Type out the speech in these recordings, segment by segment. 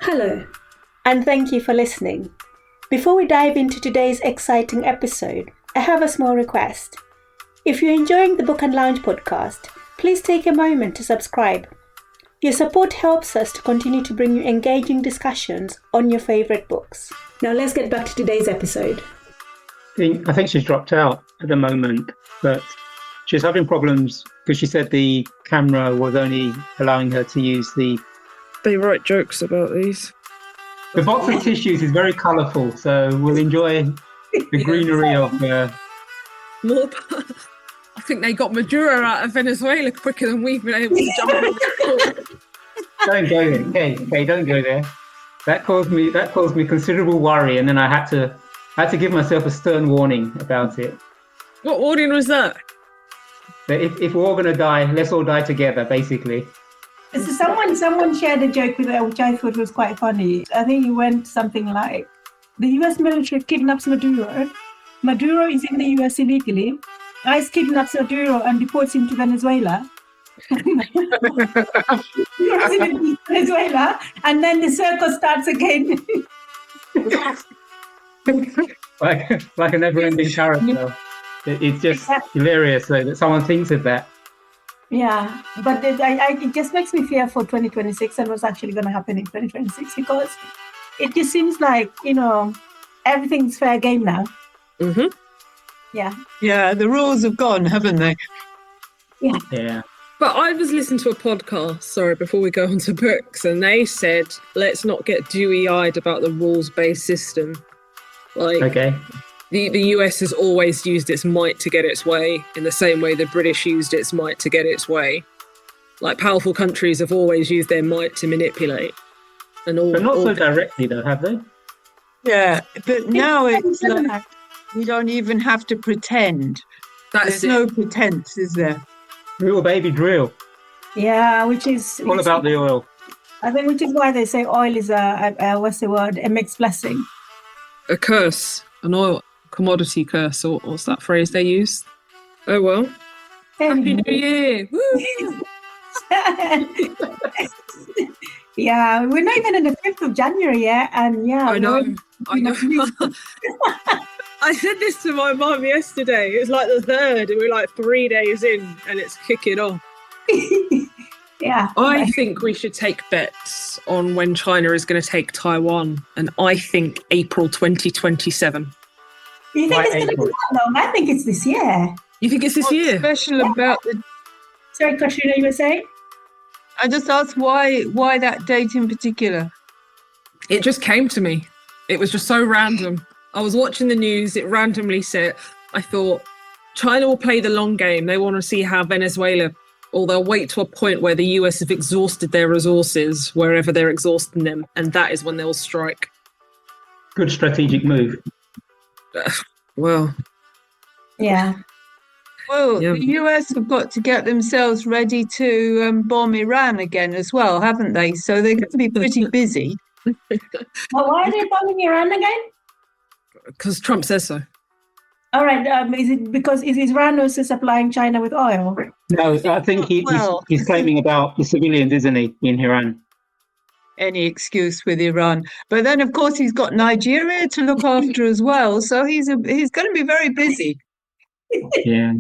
Hello, and thank you for listening. Before we dive into today's exciting episode, I have a small request. If you're enjoying the Book and Lounge podcast, please take a moment to subscribe. Your support helps us to continue to bring you engaging discussions on your favourite books. Now let's get back to today's episode. I think she's dropped out at the moment, but she's having problems because she said the camera was only allowing her to use the... They write jokes about these. The box of tissues is very colourful, so we'll enjoy the greenery of... More. I think they got Maduro out of Venezuela quicker than we've been able to jump on. Don't go there. Okay, don't go there. That caused me considerable worry, and then I had to give myself a stern warning about it. What warning was that? That if we're all going to die, let's all die together, basically. So someone shared a joke with her, which I thought was quite funny. I think it went something like, the US military kidnaps Maduro. Maduro is in the US illegally. ICE kidnaps Maduro and deports him to Venezuela. Venezuela, and then the circle starts again. like a never-ending carousel. It's just hilarious though, that someone thinks of that. Yeah, but it just makes me fear for 2026 and what's actually going to happen in 2026, because it just seems like, everything's fair game now. Mm-hmm. Yeah, the rules have gone, haven't they? Yeah. But I was listening to a podcast, before we go on to books, and they said, let's not get dewy-eyed about the rules-based system. Okay. The US has always used its might to get its way, in the same way the British used its might to get its way. Like, powerful countries have always used their might to manipulate. But not so directly, though, have they? Yeah, but now it's like you don't even have to pretend. There's no pretense, is there? Real baby drill. Yeah, which is... All about the oil. I think which is why they say oil is a mixed blessing. A curse, an oil commodity curse, or what's that phrase they use? Oh well. Happy New Year! Woo! Yeah, we're not even in the 5th of January yet, and I know. I said this to my mum yesterday. It was like the 3rd, and we're like 3 days in, and it's kicking off. Yeah. I think we should take bets on when China is going to take Taiwan, and I think April 2027. You think it's going to be that long? I think it's this year. You think it's this year? What's special about the... Sorry, Katrina, you were saying? I just asked why that date in particular? It just came to me. It was just so random. I was watching the news, it randomly said, I thought, China will play the long game. They want to see how Venezuela, or they'll wait to a point where the US have exhausted their resources, wherever they're exhausting them, and that is when they'll strike. Good strategic move. Well. Yeah. Well, the US have got to get themselves ready to bomb Iran again as well, haven't they? So they're going to be pretty busy. Well, why are they bombing Iran again? Because Trump says so. All right. Is it because is Iran also supplying China with oil? No, I think he's claiming about the civilians, isn't he, in Iran? Any excuse with Iran. But then, of course, he's got Nigeria to look after as well. So he's going to be very busy. Yeah.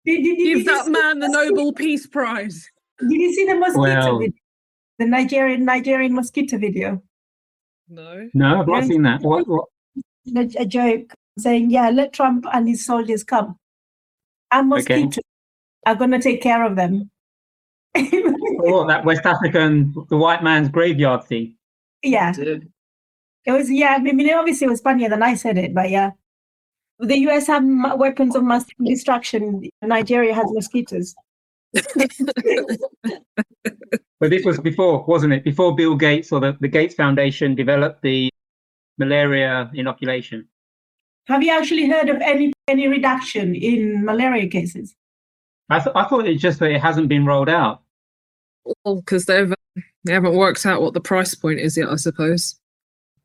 Give that man the Nobel Peace Prize. Did you see the mosquito video? The Nigerian mosquito video? No, I've not seen that. What? A joke saying, yeah, let Trump and his soldiers come. And mosquitoes are going to take care of them. That West African, the white man's graveyard thing. Yeah. It was, obviously it was funnier than I said it, but yeah. The US have weapons of mass destruction. Nigeria has mosquitoes. But this was before, wasn't it? Before Bill Gates or the Gates Foundation developed the malaria inoculation. Have you actually heard of any reduction in malaria cases? I thought it's just that it hasn't been rolled out. Well, because they haven't worked out what the price point is yet, I suppose.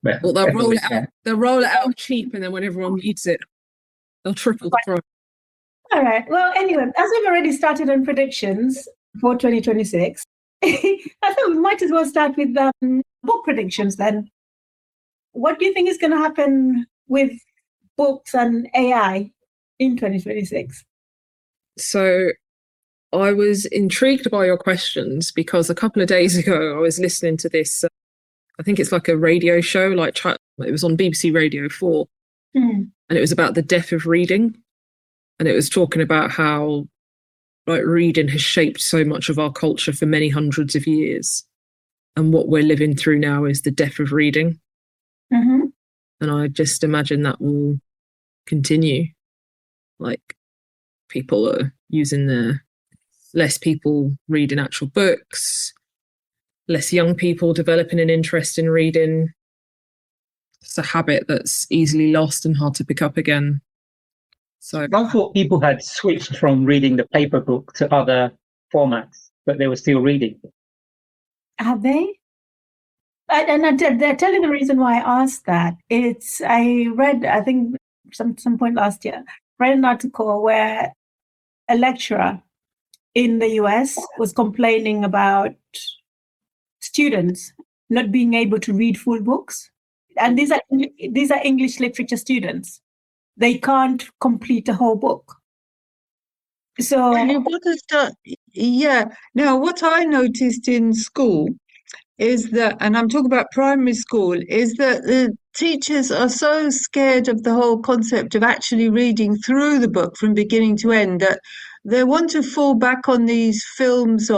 Well, they'll roll it out. They'll roll it out cheap, and then when everyone needs it, they'll triple the price. All right. Well, anyway, as we've already started on predictions for 2026, I thought we might as well start with book predictions then. What do you think is going to happen with books and AI in 2026? So I was intrigued by your questions because a couple of days ago I was listening to this, I think it's like a radio show, it was on BBC Radio 4, and it was about the death of reading. And it was talking about how reading has shaped so much of our culture for many hundreds of years. And what we're living through now is the death of reading. Mm-hmm. And I just imagine that will continue. People are less people reading actual books, less young people developing an interest in reading. It's a habit that's easily lost and hard to pick up again. So I thought people had switched from reading the paper book to other formats, but they were still reading. Have they? And they're telling the reason why I asked that. I read, I think, some point last year, read an article where a lecturer in the US was complaining about students not being able to read full books. And these are English literature students. They can't complete a whole book. So Now, what I noticed in school is that, and I'm talking about primary school, is that the teachers are so scared of the whole concept of actually reading through the book from beginning to end that they want to fall back on these films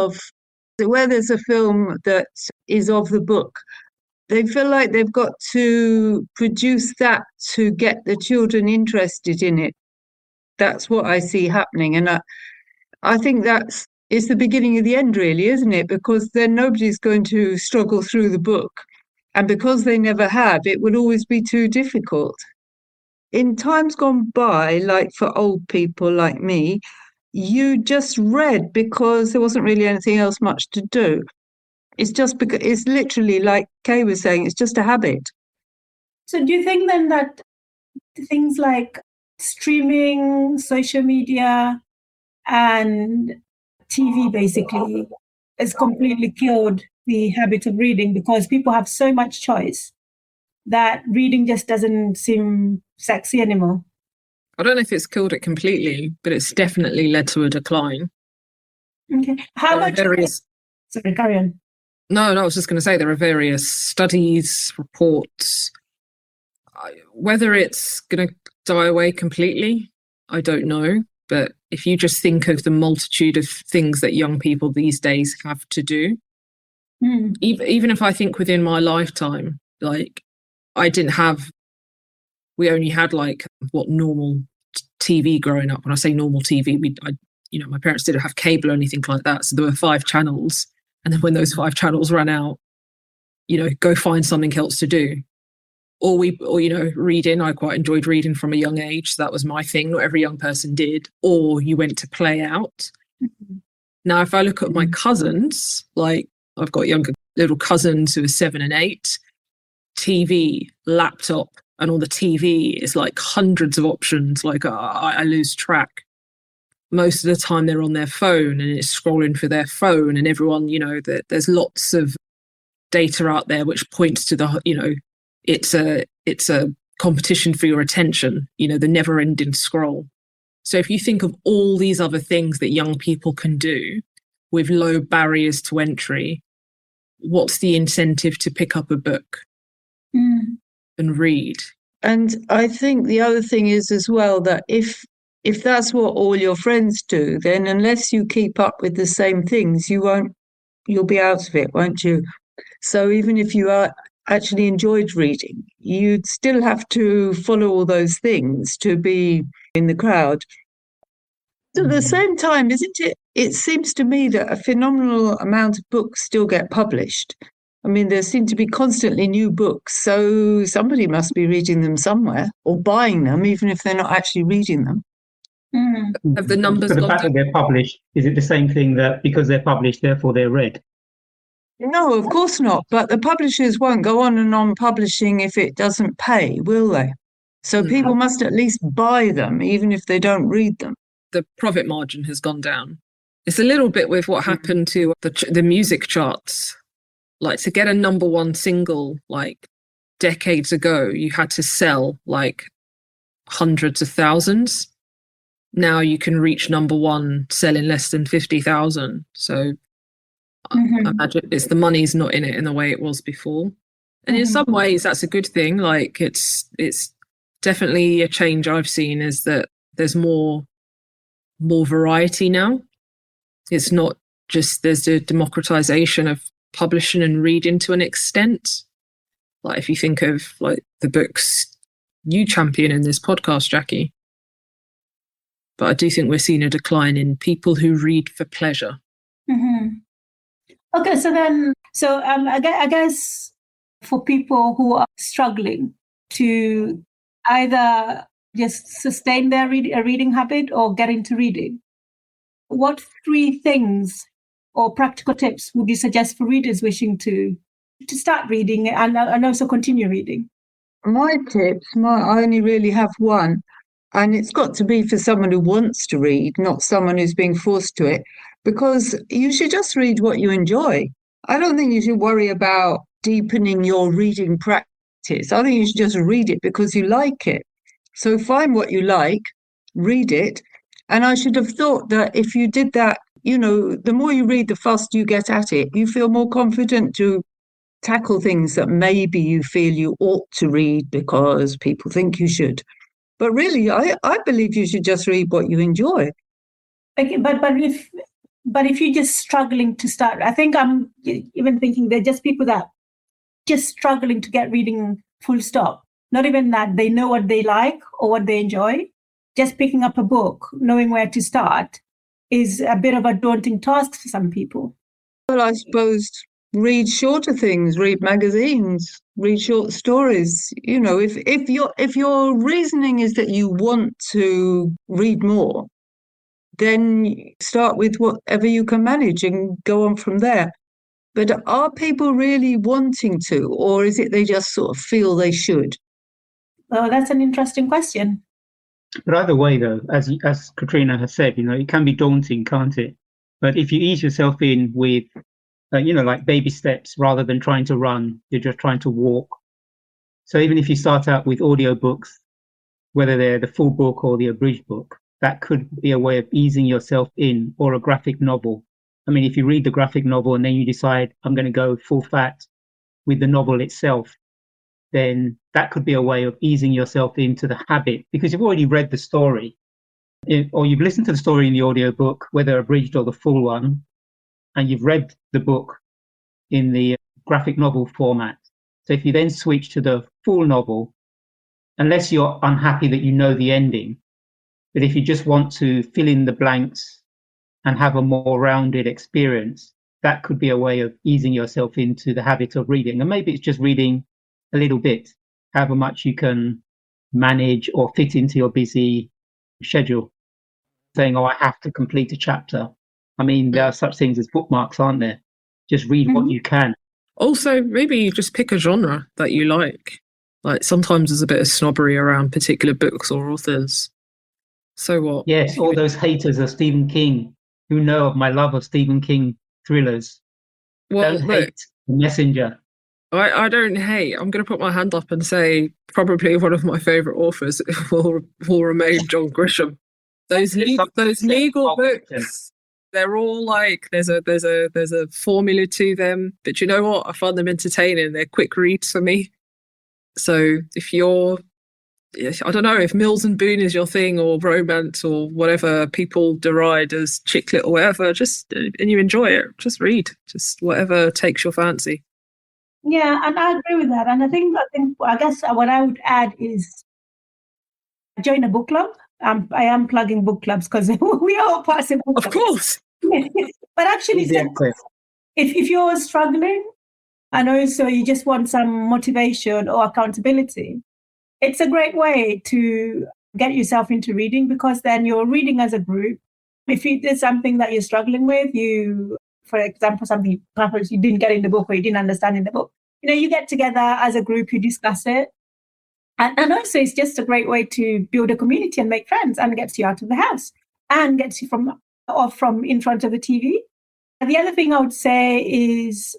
where there's a film that is of the book. They feel like they've got to produce that to get the children interested in it. That's what I see happening. And I think it's the beginning of the end, really, isn't it? Because then nobody's going to struggle through the book. And because they never have, it will always be too difficult. In times gone by, like for old people like me, you just read because there wasn't really anything else much to do. It's just because it's literally, like Kay was saying, it's just a habit. So do you think then that things like streaming, social media, and TV basically has completely killed the habit of reading because people have so much choice that reading just doesn't seem sexy anymore? I don't know if it's killed it completely, but it's definitely led to a decline. Okay. How much? Sorry, carry on. No, I was just going to say there are various studies, reports. Whether it's going to die away completely, I don't know. But if you just think of the multitude of things that young people these days have to do, even if I think within my lifetime, we only had normal TV growing up. When I say normal TV, my parents didn't have cable or anything like that. So there were 5 channels. And then when those 5 channels ran out, go find something else to do. Or reading. I quite enjoyed reading from a young age. So that was my thing. Not every young person did. Or you went to play out. Mm-hmm. Now, if I look at my cousins, I've got younger little cousins who are 7 and 8, TV, laptop, and on the TV is hundreds of options. I lose track. Most of the time they're on their phone and it's scrolling for their phone, and everyone, there's lots of data out there which points to it's a competition for your attention, the never ending scroll. So if you think of all these other things that young people can do with low barriers to entry, what's the incentive to pick up a book and read? And I think the other thing is as well that if that's what all your friends do, then unless you keep up with the same things, you'll be out of it, won't you? So even if you actually enjoyed reading, you'd still have to follow all those things to be in the crowd. At the same time, isn't it? It seems to me that a phenomenal amount of books still get published. I mean, there seem to be constantly new books, so somebody must be reading them somewhere or buying them, even if they're not actually reading them. Have the numbers So the fact that they're published, is it the same thing that because they're published, therefore they're read? No, of course not. But the publishers won't go on and on publishing if it doesn't pay, will they? So people must at least buy them, even if they don't read them. The profit margin has gone down. It's a little bit with what happened to the music charts. Like, to get a number one single, like, decades ago, you had to sell like hundreds of thousands. Now you can reach number one selling less than 50,000. So I imagine the money's not in it in the way it was before. And in some ways that's a good thing. Like, it's definitely a change I've seen, is that there's more variety now. It's not just, there's the democratization of publishing and reading to an extent. Like, if you think of like the books you champion in this podcast, Jackie. But I do think we're seeing a decline in people who read for pleasure. Okay, so I guess for people who are struggling to either just sustain their reading habit or get into reading, what 3 things or practical tips would you suggest for readers wishing to start reading and also continue reading? My tips, I only really have one, and it's got to be for someone who wants to read, not someone who's being forced to it, because you should just read what you enjoy. I don't think you should worry about deepening your reading practice. I think you should just read it because you like it. So find what you like, read it. And I should have thought that if you did that, the more you read, the faster you get at it. You feel more confident to tackle things that maybe you feel you ought to read because people think you should. But really, I believe you should just read what you enjoy. Okay, but if you're just struggling to start, I think I'm even thinking they're just people that just struggling to get reading full stop. Not even that, they know what they like or what they enjoy. Just picking up a book, knowing where to start, is a bit of a daunting task for some people. Well, I suppose read shorter things, read magazines, read short stories. If your reasoning is that you want to read more, then start with whatever you can manage and go on from there. But are people really wanting to, or is it they just sort of feel they should? Oh, that's an interesting question. But either way, though, as Katrina has said, it can be daunting, can't it? But if you ease yourself in with, like baby steps, rather than trying to run, you're just trying to walk. So even if you start out with audiobooks, whether they're the full book or the abridged book, that could be a way of easing yourself in, or a graphic novel. I mean, if you read the graphic novel and then you decide, I'm going to go full fat with the novel itself, then that could be a way of easing yourself into the habit, because you've already read the story, or you've listened to the story in the audiobook, whether abridged or the full one, and you've read the book in the graphic novel format. So if you then switch to the full novel, unless you're unhappy that you know the ending, but if you just want to fill in the blanks and have a more rounded experience, that could be a way of easing yourself into the habit of reading. And maybe it's just reading a little bit, however much you can manage or fit into your busy schedule. Saying, I have to complete a chapter. I mean, there are such things as bookmarks, aren't there? Just read what you can. Also, maybe you just pick a genre that you like. Like, sometimes there's a bit of snobbery around particular books or authors. So what? Yes, all those haters of Stephen King who know of my love of Stephen King thrillers. Well, don't hate The Messenger. I don't hate. I'm going to put my hand up and say probably one of my favourite authors will remain John Grisham. Those legal books, they're all like, there's a formula to them, but you know what? I find them entertaining. They're quick reads for me. So if you're, I don't know, if Mills and Boon is your thing, or romance, or whatever people deride as chick lit or whatever, and you enjoy it, just read, just whatever takes your fancy. Yeah, and I agree with that. And I guess what I would add is join a book club. I am plugging book clubs because we are all part of book clubs. Of course. But actually, if you're struggling and also you just want some motivation or accountability, it's a great way to get yourself into reading, because then you're reading as a group. If there's something that you're struggling with, for example, something perhaps you didn't get in the book or you didn't understand in the book, you get together as a group, you discuss it. And also it's just a great way to build a community and make friends, and gets you out of the house and gets you from or from in front of the TV. The other thing I would say is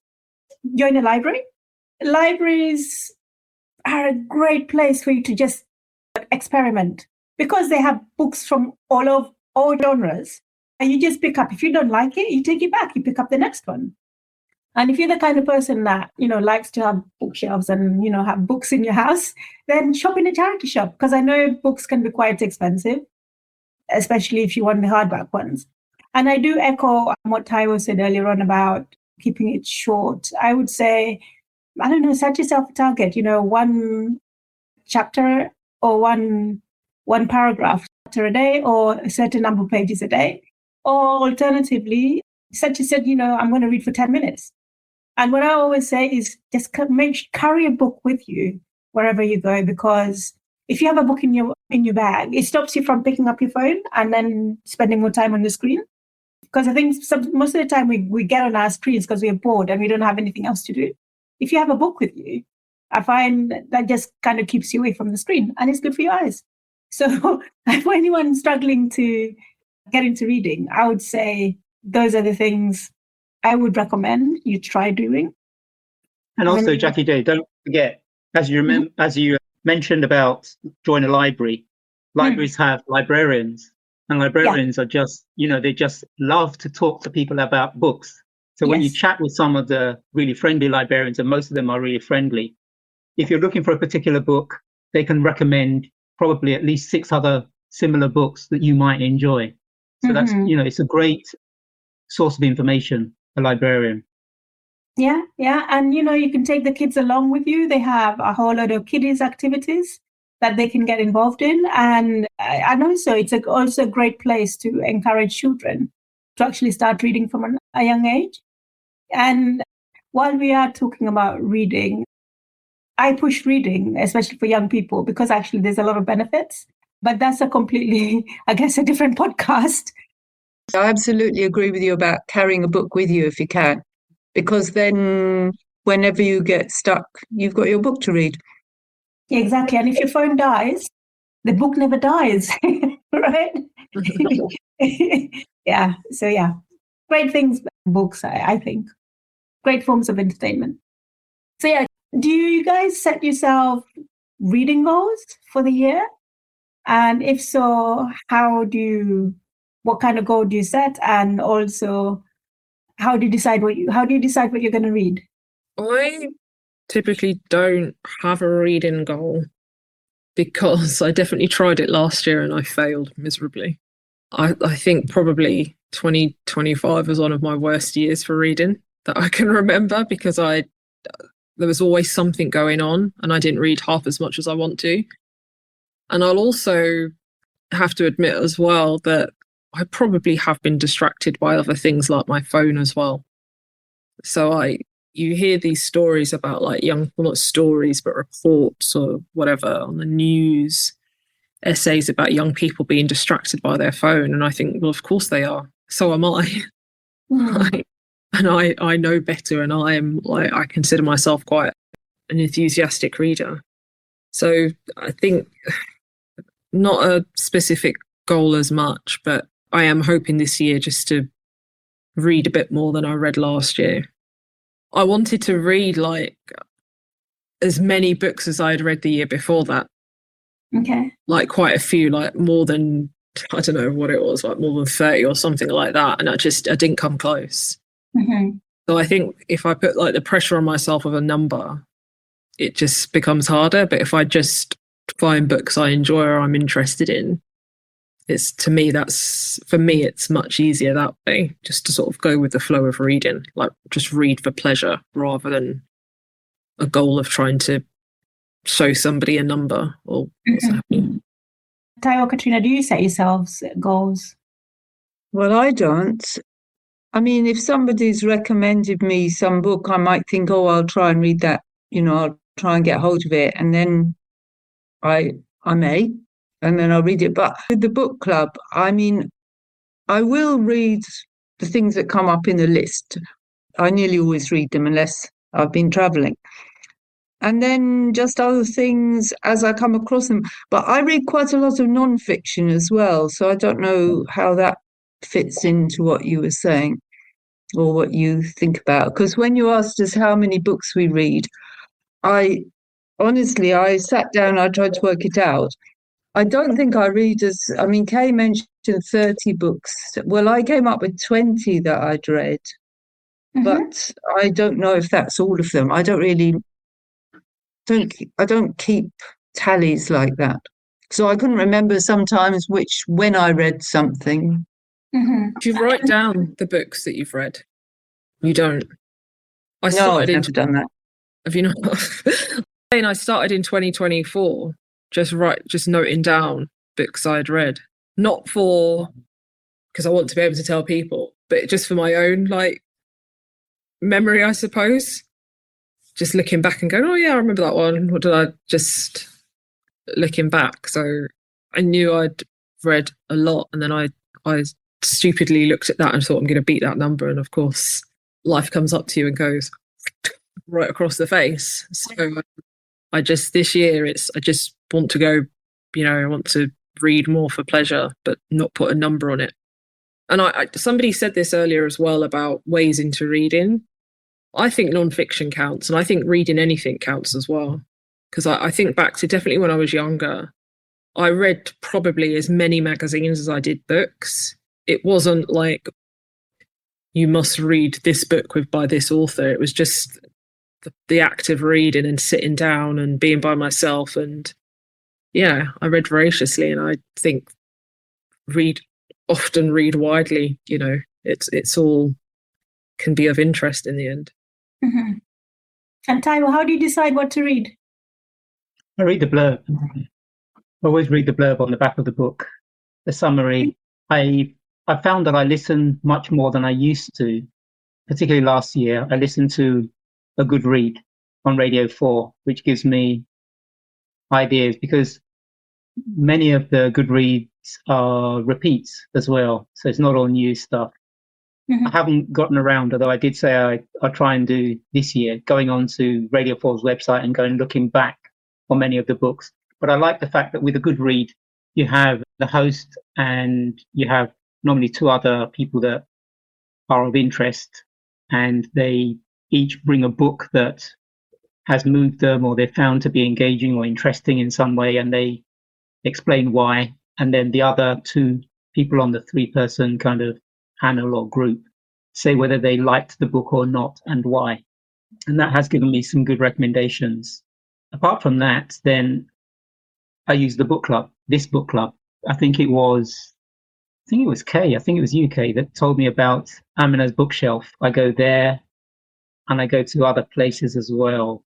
join a library. Libraries are a great place for you to just experiment because they have books from all genres. And you just pick up. If you don't like it, you take it back. You pick up the next one. And if you're the kind of person that, likes to have bookshelves and, have books in your house, then shop in a charity shop. Because I know books can be quite expensive, especially if you want the hardback ones. And I do echo what Taiwo said earlier on about keeping it short. I would say, I don't know, set yourself a target, one chapter or one paragraph a day or a certain number of pages a day. Or alternatively, such as said, I'm going to read for 10 minutes. And what I always say is just carry a book with you wherever you go, because if you have a book in your bag, it stops you from picking up your phone and then spending more time on the screen. Because I think most of the time we get on our screens because we're bored and we don't have anything else to do. If you have a book with you, I find that just kind of keeps you away from the screen and it's good for your eyes. So for anyone struggling to get into reading, I would say those are the things I would recommend you try doing. And also, Jackie J, don't forget, as you mentioned about join a library, libraries have librarians, and librarians are just, they just love to talk to people about books. So when you chat with some of the really friendly librarians, and most of them are really friendly, if you're looking for a particular book, they can recommend probably at least 6 other similar books that you might enjoy. So that's, it's a great source of information, a librarian. Yeah. And, you can take the kids along with you. They have a whole lot of kiddies activities that they can get involved in. And also, it's also a great place to encourage children to actually start reading from a young age. And while we are talking about reading, I push reading, especially for young people, because actually there's a lot of benefits. But that's a completely, I guess, a different podcast. I absolutely agree with you about carrying a book with you if you can, because then whenever you get stuck, you've got your book to read. Yeah, exactly. And if your phone dies, the book never dies, right? Yeah. So, yeah, great things, books, I think. Great forms of entertainment. So, yeah, do you guys set yourself reading goals for the year? And if so, what kind of goal do you set? And also, how do you decide what you're going to read? I typically don't have a reading goal because I definitely tried it last year and I failed miserably. I think probably 2025 was one of my worst years for reading that I can remember, because there was always something going on and I didn't read half as much as I want to. And I'll also have to admit as well that I probably have been distracted by other things like my phone as well. So you hear these stories about not stories, but reports or whatever on the news, essays about young people being distracted by their phone. And I think, well, of course they are. So am I. And I know better, and I consider myself quite an enthusiastic reader. So I think not a specific goal as much, but I am hoping this year just to read a bit more than I read last year. I wanted to read as many books as I had read the year before that. Okay. Quite a few, more than, I don't know what it was, more than 30 or something like that. And I didn't come close. Mm-hmm. So I think if I put the pressure on myself of a number, it just becomes harder. But if I just find books I enjoy or I'm interested in, for me it's much easier that way, just to sort of go with the flow of reading, just read for pleasure rather than a goal of trying to show somebody a number or what's happening. Taiwo, Katrina, do you set yourselves goals? Well, I don't. I mean, if somebody's recommended me some book, I might think, I'll try and read that, I'll try and get hold of it. And then I may, and then I'll read it. But with the book club, I mean, I will read the things that come up in the list. I nearly always read them unless I've been traveling. And then just other things as I come across them. But I read quite a lot of non-fiction as well. So I don't know how that fits into what you were saying or what you think about. Because when you asked us how many books we read, I sat down, I tried to work it out. I don't think I read Kay mentioned 30 books. Well, I came up with 20 that I'd read, but I don't know if that's all of them. I don't keep tallies like that. So I couldn't remember sometimes when I read something. Do you write down the books that you've read? You don't. No, I've never done that. Have you not? I started in 2024, just noting down books I'd read, not because I want to be able to tell people, but just for my own memory, I suppose. Just looking back and going, oh yeah, I remember that one. What did I just looking back? So I knew I'd read a lot, and then I stupidly looked at that and thought I'm going to beat that number, and of course life comes up to you and goes right across the face. So this year I just want to go, I want to read more for pleasure, but not put a number on it. And somebody said this earlier as well about ways into reading. I think non-fiction counts, and I think reading anything counts as well. Because I think back to definitely when I was younger, I read probably as many magazines as I did books. It wasn't like you must read this book by this author. It was just the act of reading and sitting down and being by myself. And yeah, I read voraciously, and I think often read widely. It's all can be of interest in the end. Mm-hmm. And Taiwo, how do you decide what to read? I read the blurb. I always read the blurb on the back of the book, the summary. I found that I listen much more than I used to, particularly last year. I listened to a good read on Radio 4, which gives me ideas, because many of the good reads are repeats as well. So it's not all new stuff. I haven't gotten around, although I did say I'll try and do this year, going on to Radio 4's website and going looking back on many of the books. But I like the fact that with a good read, you have the host and you have normally two other people that are of interest, and they each bring a book that has moved them or they're found to be engaging or interesting in some way, and they explain why. And then the other two people on the three-person kind of panel or group say whether they liked the book or not and why. And that has given me some good recommendations. Apart from that, then I use the book club, this book club. I think it was Kay, I think it was UK that told me about Amina's bookshelf. I go there and I go to other places as well.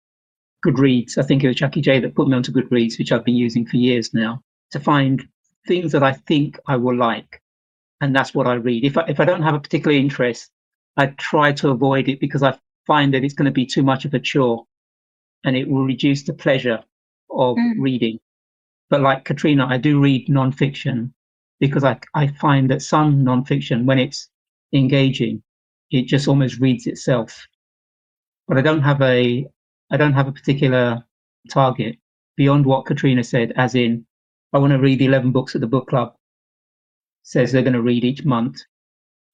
Goodreads, I think it was Jackie J that put me onto Goodreads, which I've been using for years now, to find things that I think I will like. And that's what I read. If I don't have a particular interest, I try to avoid it, because I find that it's going to be too much of a chore and it will reduce the pleasure of reading. But like Katrina, I do read non-fiction, because I find that some non-fiction, when it's engaging, it just almost reads itself. But I don't have a particular target beyond what Katrina said, as in, I want to read 11 books at the book club. Says they're going to read each month,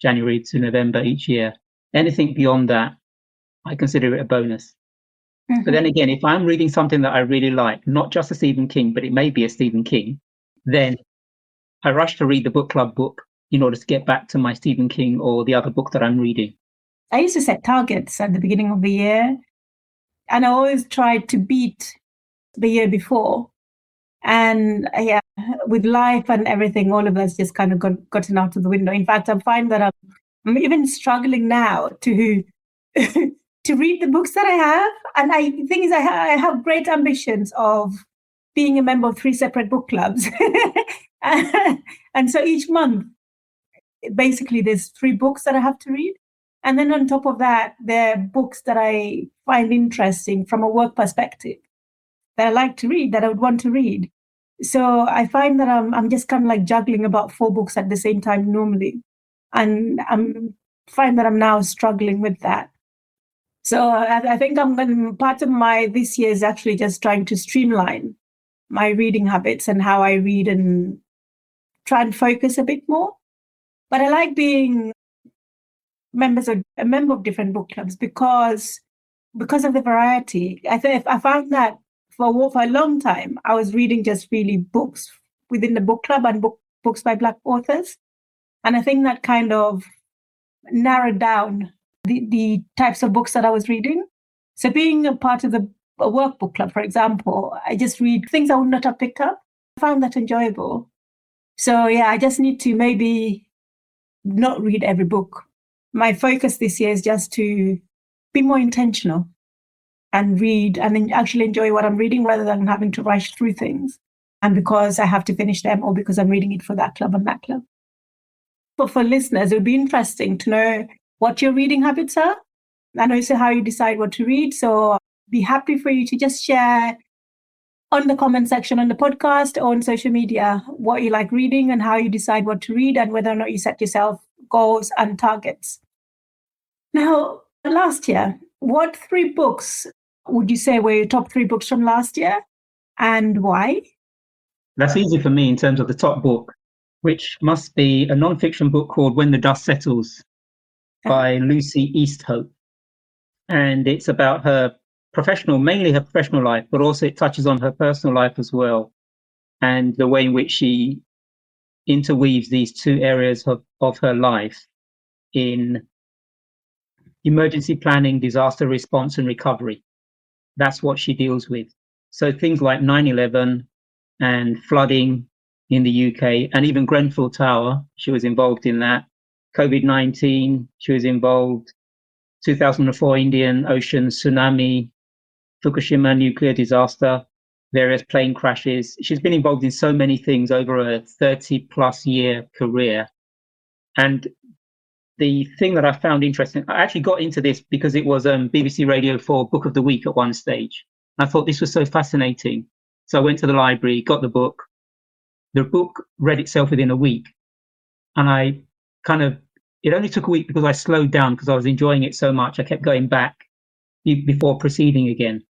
January to November each year. Anything beyond that, I consider it a bonus. But then again, if I'm reading something that I really like, not just a Stephen King, but it may be a Stephen King, then I rush to read the book club book in order to get back to my Stephen King or the other book that I'm reading. I used to set targets at the beginning of the year, and I always tried to beat the year before. And with life and everything, all of that's just kind of gotten out of the window. In fact, I find that I'm even struggling now to to read the books that I have. And the thing is, I have great ambitions of being a member of 3 separate book clubs. And so each month, basically, there's 3 books that I have to read. And then on top of that, there are books that I find interesting from a work perspective that I like to read, that I would want to read. So I find that I'm just kind of like juggling about 4 books at the same time normally. And find that I'm now struggling with that. So I think part of my this year is actually just trying to streamline my reading habits and how I read, and try and focus a bit more. But I like being a member of different book clubs because of the variety. I found that for a long time, I was reading just really books within the book club and books by Black authors. And I think that kind of narrowed down the types of books that I was reading. So being a part of a workbook club, for example, I just read things I would not have picked up. I found that enjoyable. So yeah, I just need to maybe not read every book. My focus this year is just to be more intentional and read and actually enjoy what I'm reading rather than having to rush through things. And because I have to finish them or because I'm reading it for that club and that club. But for listeners, it would be interesting to know what your reading habits are and also how you decide what to read. So I'd be happy for you to just share on the comment section on the podcast or on social media what you like reading and how you decide what to read and whether or not you set yourself goals and targets. Now, last year, what 3 books would you say were your top 3 books from last year and why? That's easy for me in terms of the top book, which must be a non-fiction book called When the Dust Settles by Lucy Easthope. And it's about mainly her professional life, but also it touches on her personal life as well. And the way in which she interweaves these 2 areas of her life in emergency planning, disaster response, and recovery. That's what she deals with. So things like 9/11 and flooding in the UK, and even Grenfell Tower, she was involved in that. COVID-19, she was involved. 2004 Indian Ocean tsunami, Fukushima nuclear disaster, various plane crashes. She's been involved in so many things over a 30-plus year career. And the thing that I found interesting, I actually got into this because it was BBC Radio 4 Book of the Week at one stage. I thought this was so fascinating. So I went to the library, got the book. The book read itself within a week. And it only took a week because I slowed down because I was enjoying it so much. I kept going back before proceeding again.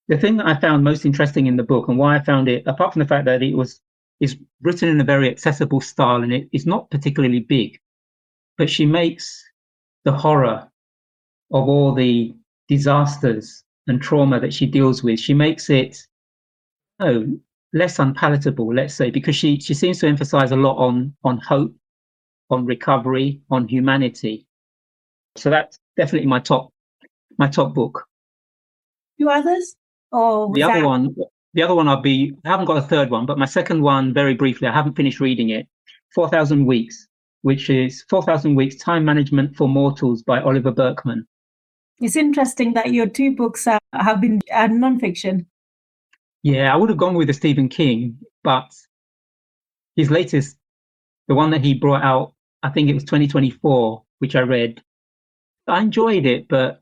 The thing that I found most interesting in the book and why I found it, apart from the fact that is written in a very accessible style and it's not particularly big, but she makes the horror of all the disasters and trauma that she deals with, she makes it less unpalatable, let's say, because she seems to emphasize a lot on hope, on recovery, on humanity. So that's definitely my top book. 2 others? Or the other one, I haven't got a third one, but my second one, very briefly, I haven't finished reading it, 4,000 Weeks, which is 4,000 Weeks, Time Management for Mortals by Oliver Burkeman. It's interesting that your 2 books have been non-fiction. Yeah, I would have gone with the Stephen King, but his latest, the one that he brought out, I think it was 2024, which I read. I enjoyed it, but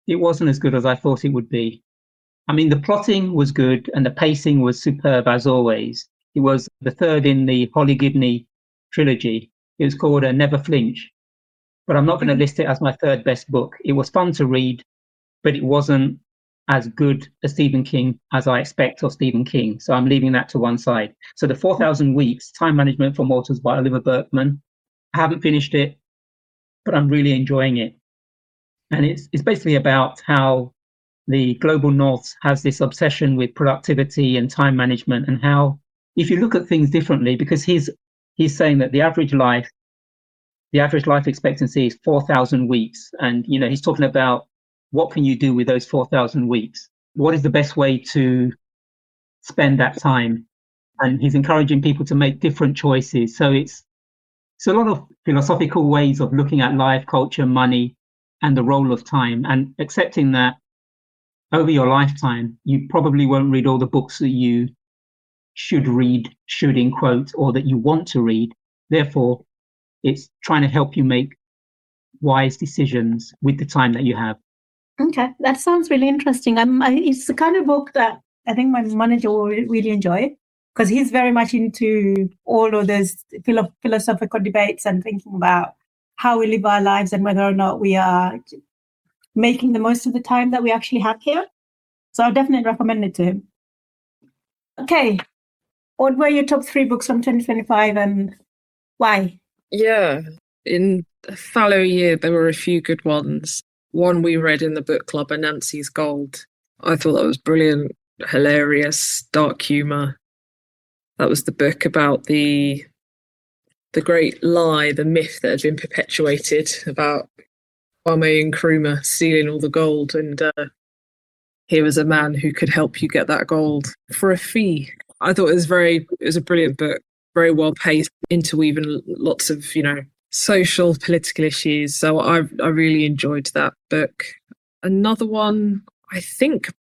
it wasn't as good as I thought it would be. I mean, the plotting was good and the pacing was superb as always. It was the third in the Holly Gibney trilogy. It was called Never Flinch, but I'm not going to list it as my third best book. It was fun to read, but it wasn't as good as Stephen King as I expect of Stephen King. So I'm leaving that to one side. So the 4,000 Weeks, Time Management for Mortals by Oliver Burkeman. I haven't finished it, but I'm really enjoying it. And it's basically about how the global north has this obsession with productivity and time management, and how if you look at things differently, because he's saying that the average life expectancy is 4,000 weeks. And, he's talking about what can you do with those 4,000 weeks? What is the best way to spend that time? And he's encouraging people to make different choices. So it's a lot of philosophical ways of looking at life, culture, money, and the role of time, and accepting that over your lifetime, you probably won't read all the books that you should read, in quote, or that you want to read. Therefore, it's trying to help you make wise decisions with the time that you have. Okay, that sounds really interesting. It's the kind of book that I think my manager will really enjoy, because he's very much into all of those philosophical debates and thinking about how we live our lives and whether or not we are making the most of the time that we actually have here. So I'll definitely recommend it to him. Okay, what were your top 3 books from 2025 and Why? Yeah. In a fallow year, there were a few good ones. One we read in the book club, Anansi's Gold. I thought that was brilliant, hilarious, dark humour. That was the book about the great lie, the myth that had been perpetuated about Kwame Nkrumah stealing all the gold, and here was a man who could help you get that gold for a fee. I thought it was a brilliant book, very well paced, interweaving lots of social, political issues. So I really enjoyed that book. Another one, I think,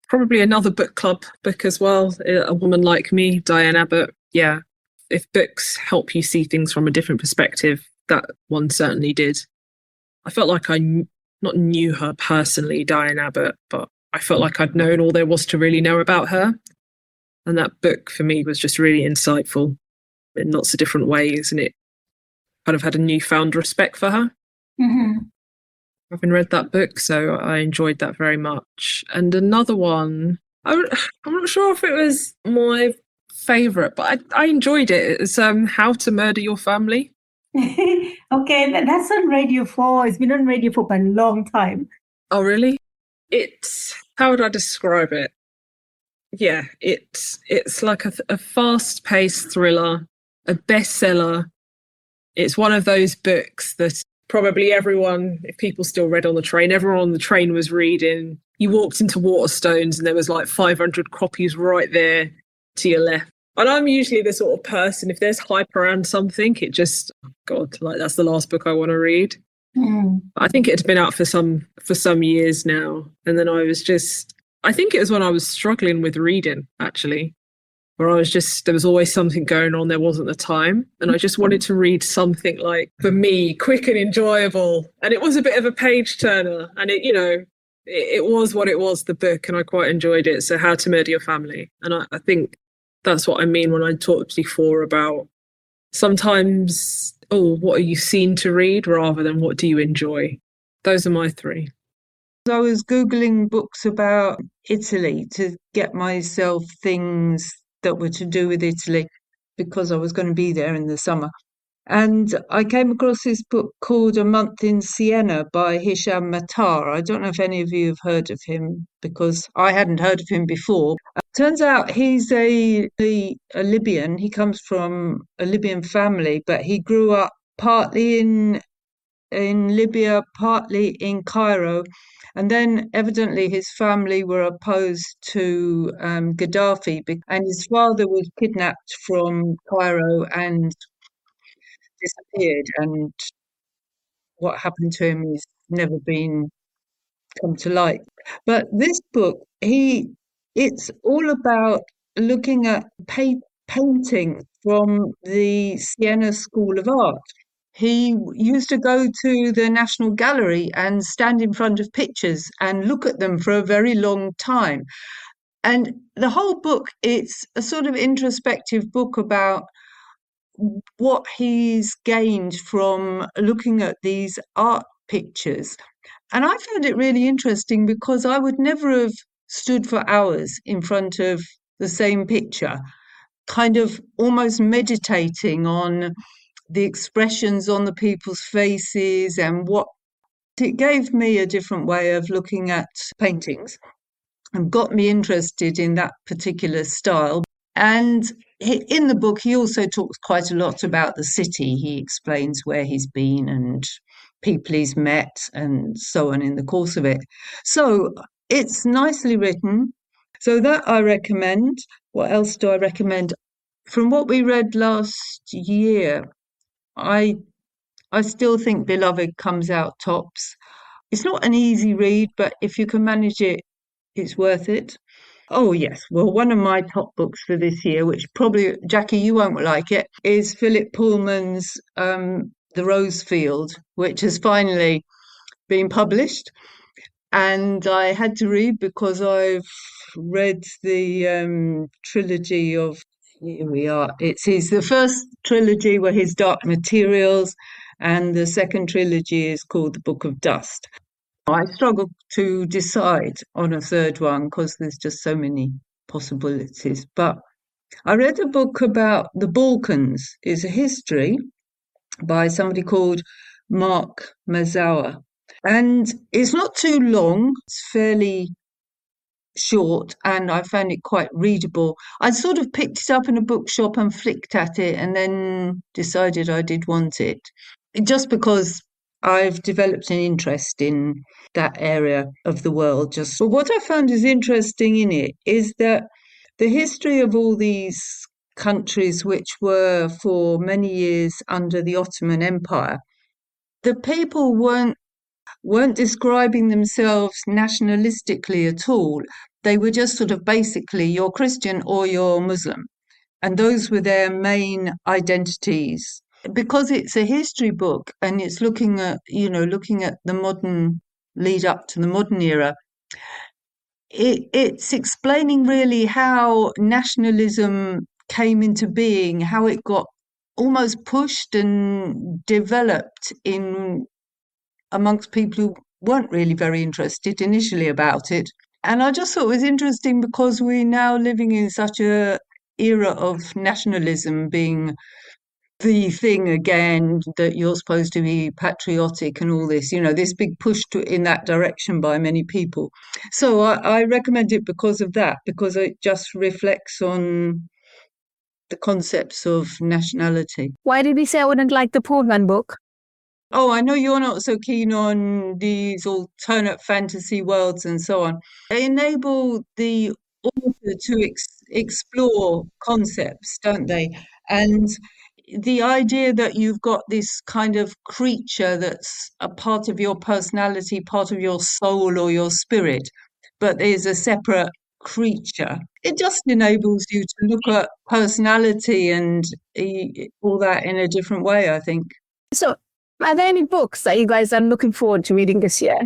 probably another book club book as well. A Woman Like Me, Diane Abbott. Yeah, if books help you see things from a different perspective, that one certainly did. I felt like I not knew her personally, Diane Abbott, but I felt like I'd known all there was to really know about her. And that book for me was just really insightful in lots of different ways. And it kind of had a newfound respect for her. Mm-hmm. Having read that book, so I enjoyed that very much. And another one, I'm not sure if it was my favourite, but I enjoyed it. It's How to Murder Your Family. Okay, that's on Radio 4. It's been on Radio 4 for a long time. Oh, really? How would I describe it? Yeah, it's like a fast-paced thriller, a bestseller. It's one of those books that probably everyone, if people still read on the train, everyone on the train was reading. You walked into Waterstones and there was like 500 copies right there to your left. And I'm usually the sort of person, if there's hype around something, it just, oh God, like that's the last book I want to read. Mm. I think it had been out for some years now. And then I think it was when I was struggling with reading, actually, where there was always something going on. There wasn't the time. And I just wanted to read something like, for me, quick and enjoyable. And it was a bit of a page turner. And it was what it was, the book, and I quite enjoyed it. So How to Murder Your Family. And I think that's what I mean when I talked before about sometimes, what are you seen to read rather than what do you enjoy? Those are my three. I was Googling books about Italy to get myself things that were to do with Italy because I was going to be there in the summer. And I came across this book called A Month in Siena by Hisham Matar. I don't know if any of you have heard of him because I hadn't heard of him before. Turns out he's a Libyan. He comes from a Libyan family, but he grew up partly in Libya, partly in Cairo. And then evidently his family were opposed to Gaddafi, and his father was kidnapped from Cairo and disappeared. And what happened to him has never been come to light. But this book, it's all about looking at painting from the Siena School of Art. He used to go to the National Gallery and stand in front of pictures and look at them for a very long time. And the whole book, it's a sort of introspective book about what he's gained from looking at these art pictures. And I found it really interesting because I would never have stood for hours in front of the same picture, kind of almost meditating on the expressions on the people's faces and what it gave me a different way of looking at paintings and got me interested in that particular style. And in the book, he also talks quite a lot about the city. He explains where he's been and people he's met and so on in the course of it. So it's nicely written. So that I recommend. What else do I recommend? From what we read last year, I still think Beloved comes out tops. It's not an easy read, but if you can manage it, it's worth it. Oh, yes. Well, one of my top books for this year, which probably, Jackie, you won't like it, is Philip Pullman's The Rose Field, which has finally been published. And I had to read because I've read the trilogy of, here we are, the first trilogy were his Dark Materials, and the second trilogy is called The Book of Dust. I struggle to decide on a third one because there's just so many possibilities. But I read a book about the Balkans. It's a history by somebody called Mark Mazower. And it's not too long, it's fairly short, and I found it quite readable. I sort of picked it up in a bookshop and flicked at it and then decided I did want it. Just because I've developed an interest in that area of the world. But what I found is interesting in it is that the history of all these countries which were for many years under the Ottoman Empire, the people weren't describing themselves nationalistically at all. They were just sort of basically you're Christian or you're Muslim. And those were their main identities. Because it's a history book and it's looking at the modern lead up to the modern era, it's explaining really how nationalism came into being, how it got almost pushed and developed in amongst people who weren't really very interested initially about it. And I just thought it was interesting because we're now living in such a era of nationalism being the thing again, that you're supposed to be patriotic and all this, this big push in that direction by many people. So I recommend it because of that, because it just reflects on the concepts of nationality. Why did you say I wouldn't like the poor man book? Oh, I know you're not so keen on these alternate fantasy worlds and so on. They enable the author to explore concepts, don't they? And the idea that you've got this kind of creature that's a part of your personality, part of your soul or your spirit, but is a separate creature. It just enables you to look at personality and all that in a different way, I think. So, are there any books that you guys are looking forward to reading this year?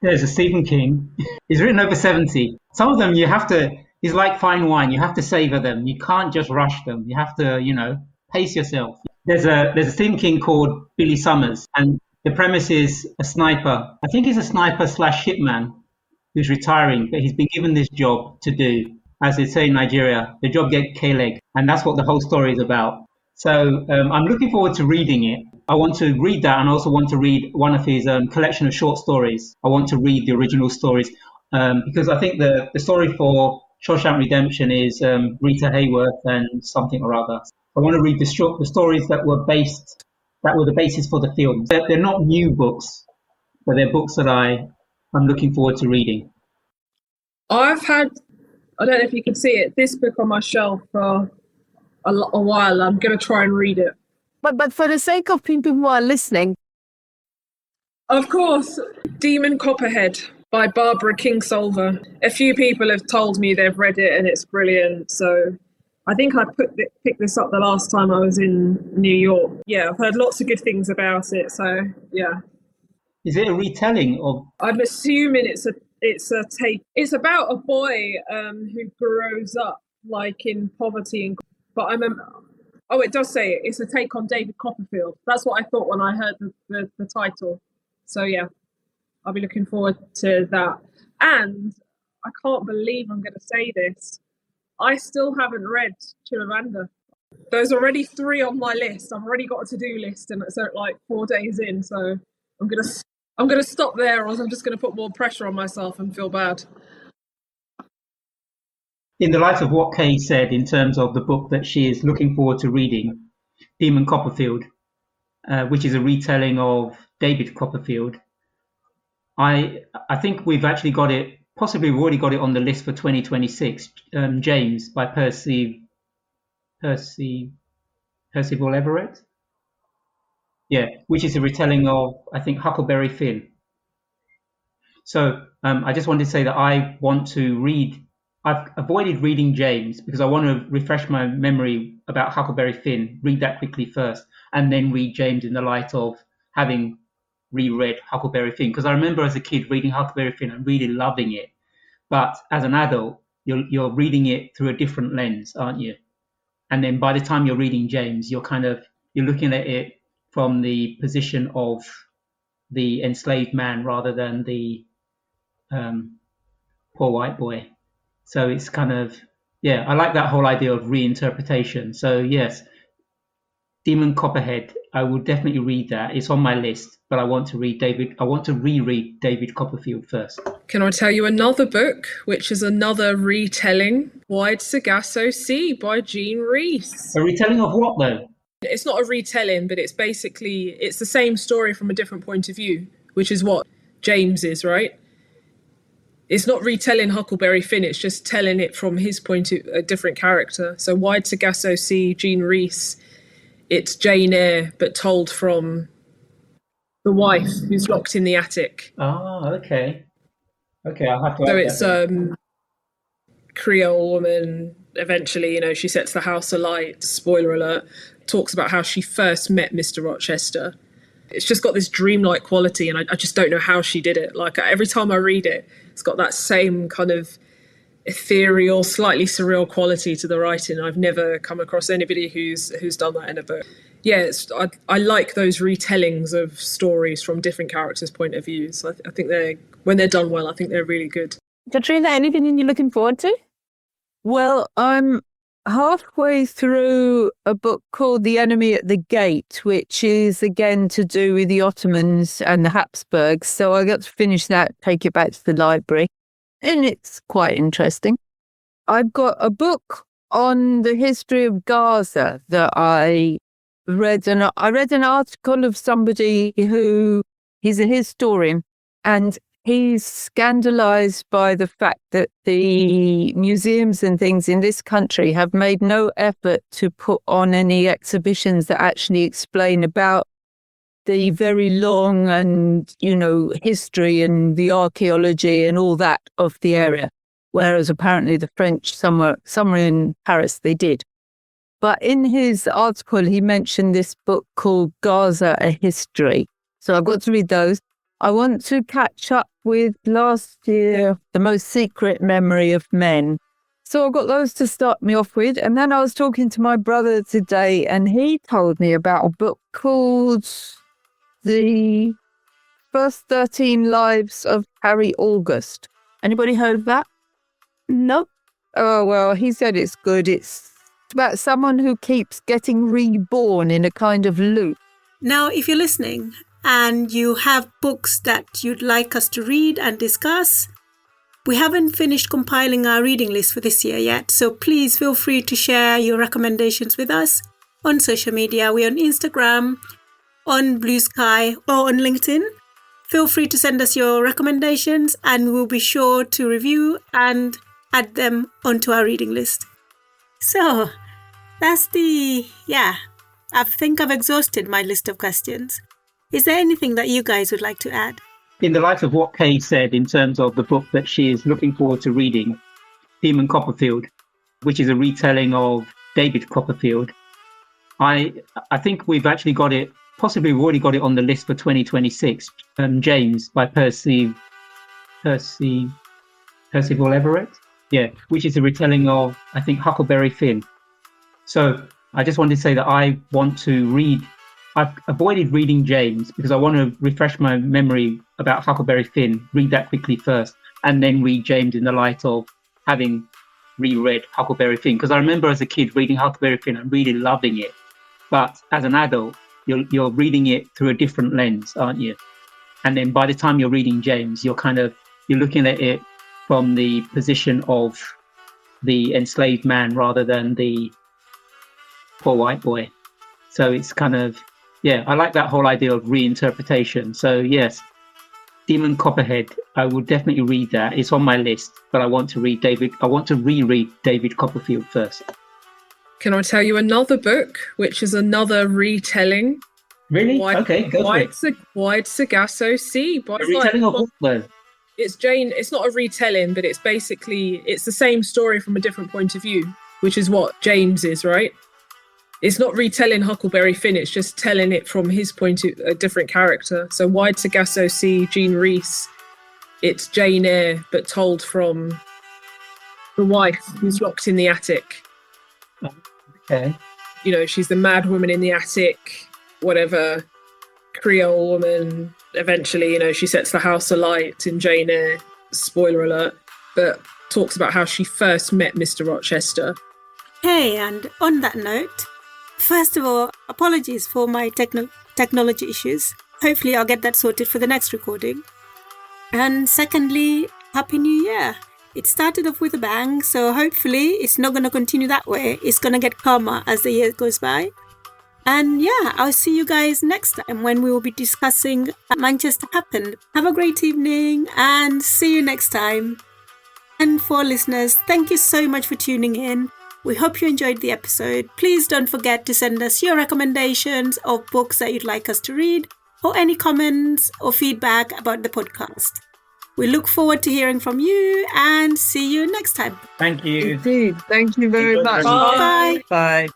There's a Stephen King. He's written over 70. Some of them he's like fine wine. You have to savor them. You can't just rush them. You have to, pace yourself. There's a Stephen King called Billy Summers, and the premise is a sniper. I think he's a sniper slash hitman who's retiring, but he's been given this job to do. As they say in Nigeria, the job get K-leg, and that's what the whole story is about. So I'm looking forward to reading it. I want to read that and also want to read one of his collection of short stories. I want to read the original stories because I think the story for Shawshank Redemption is Rita Hayworth and something or other. I want to read the stories that were the basis for the films. They're not new books, but they're books that I'm looking forward to reading. I've had, I don't know if you can see it, this book on my shelf for a while. I'm going to try and read it. But for the sake of people who are listening, of course, Demon Copperhead by Barbara Kingsolver. A few people have told me they've read it and it's brilliant. So I think I picked this up the last time I was in New York. Yeah, I've heard lots of good things about it. So yeah. Is it a retelling of? I'm assuming it's a take. It's about a boy who grows up like in poverty, but I remember. Oh, it does say it's a take on David Copperfield. That's what I thought when I heard the title. So yeah, I'll be looking forward to that. And I can't believe I'm going to say this. I still haven't read Chilliwander. There's already 3 on my list. I've already got a to-do list, and it's like 4 days in. So I'm gonna stop there, or else I'm just gonna put more pressure on myself and feel bad. In the light of what Kay said in terms of the book that she is looking forward to reading, Demon Copperfield, which is a retelling of David Copperfield, I think we've actually got it. Possibly we've already got it on the list for 2026. James by Percival Everett. Yeah, which is a retelling of, I think, Huckleberry Finn. So I just wanted to say that I want to read. I've avoided reading James because I want to refresh my memory about Huckleberry Finn, read that quickly first, and then read James in the light of having reread Huckleberry Finn. Because I remember as a kid reading Huckleberry Finn and really loving it. But as an adult, you're reading it through a different lens, aren't you? And then by the time you're reading James, you're looking at it from the position of the enslaved man rather than the poor white boy. So it's kind of yeah, I like that whole idea of reinterpretation. So yes, Demon Copperhead, I will definitely read that. It's on my list, but I want to reread David Copperfield first. Can I tell you another book, which is another retelling, Wide Sargasso Sea by Jean Rhys? A retelling of what, though? It's not a retelling, but it's the same story from a different point of view, which is what James is, right? It's not retelling Huckleberry Finn, it's just telling it from his point of a different character. So Wide Sargasso Sea, Jean Rhys, it's Jane Eyre, but told from the wife who's locked in the attic. Oh, okay. Okay, I'll have to So add it's that. Creole woman, eventually, she sets the house alight, spoiler alert, talks about how she first met Mr. Rochester. It's just got this dreamlike quality, and I just don't know how she did it. Like, every time I read it, it's got that same kind of ethereal, slightly surreal quality to the writing. I've never come across anybody who's done that in a book. Yeah, I like those retellings of stories from different characters' point of view. So I think when they're done well, I think they're really good. Katrina, anything you're looking forward to? Well, I'm halfway through a book called The Enemy at the Gate, which is again to do with the Ottomans and the Habsburgs. So I got to finish that, take it back to the library, and it's quite interesting. I've got a book on the history of Gaza that I read, and I read an article of somebody he's a historian, and he's scandalized by the fact that the museums and things in this country have made no effort to put on any exhibitions that actually explain about the very long and, history and the archaeology and all that of the area. Whereas apparently the French, somewhere in Paris, they did. But in his article, he mentioned this book called Gaza, A History. So I've got to read those. I want to catch up with last year, The Most Secret Memory of Men. So I've got those to start me off with. And then I was talking to my brother today, and he told me about a book called The First 13 Lives of Harry August. Anybody heard of that? Nope. Oh, well, he said it's good. It's about someone who keeps getting reborn in a kind of loop. Now, if you're listening and you have books that you'd like us to read and discuss, we haven't finished compiling our reading list for this year yet, so please feel free to share your recommendations with us on social media. We're on Instagram, on Blue Sky, or on LinkedIn. Feel free to send us your recommendations and we'll be sure to review and add them onto our reading list. So, that's I think I've exhausted my list of questions. Is there anything that you guys would like to add? In the light of what Kay said in terms of the book that she is looking forward to reading, Demon Copperfield, which is a retelling of David Copperfield, I think we've actually got it, possibly we've already got it on the list for 2026, James by Percival Everett, which is a retelling of, I think, Huckleberry Finn. So I just wanted to say that I want to read. I've avoided reading James because I want to refresh my memory about Huckleberry Finn, read that quickly first, and then read James in the light of having reread Huckleberry Finn. Because I remember as a kid reading Huckleberry Finn and really loving it. But as an adult, you're reading it through a different lens, aren't you? And then by the time you're reading James, you're looking at it from the position of the enslaved man rather than the poor white boy. So it's kind of, I like that whole idea of reinterpretation. So yes, Demon Copperhead, I will definitely read that. It's on my list, but I want to reread David Copperfield first. Can I tell you another book, which is another retelling? Really? Okay, go for it. Wide Sargasso Sea. A retelling of what, though? It's Jane. It's not a retelling, but it's the same story from a different point of view, which is what James is, right? It's not retelling Huckleberry Finn, it's just telling it from his point of a different character. So Wide Sargasso Sea, Jean Rhys, it's Jane Eyre, but told from the wife who's locked in the attic. Okay. She's the mad woman in the attic, whatever, Creole woman. Eventually, she sets the house alight in Jane Eyre, spoiler alert, but talks about how she first met Mr. Rochester. Hey, and on that note, first of all, apologies for my technology issues. Hopefully I'll get that sorted for the next recording. And secondly, Happy New Year. It started off with a bang, so hopefully it's not going to continue that way. It's going to get calmer as the year goes by. And yeah, I'll see you guys next time when we will be discussing Manchester Happened. Have a great evening and see you next time. And for listeners, thank you so much for tuning in. We hope you enjoyed the episode. Please don't forget to send us your recommendations of books that you'd like us to read or any comments or feedback about the podcast. We look forward to hearing from you and see you next time. Thank you. Indeed. Thank you very much. Bye. Bye.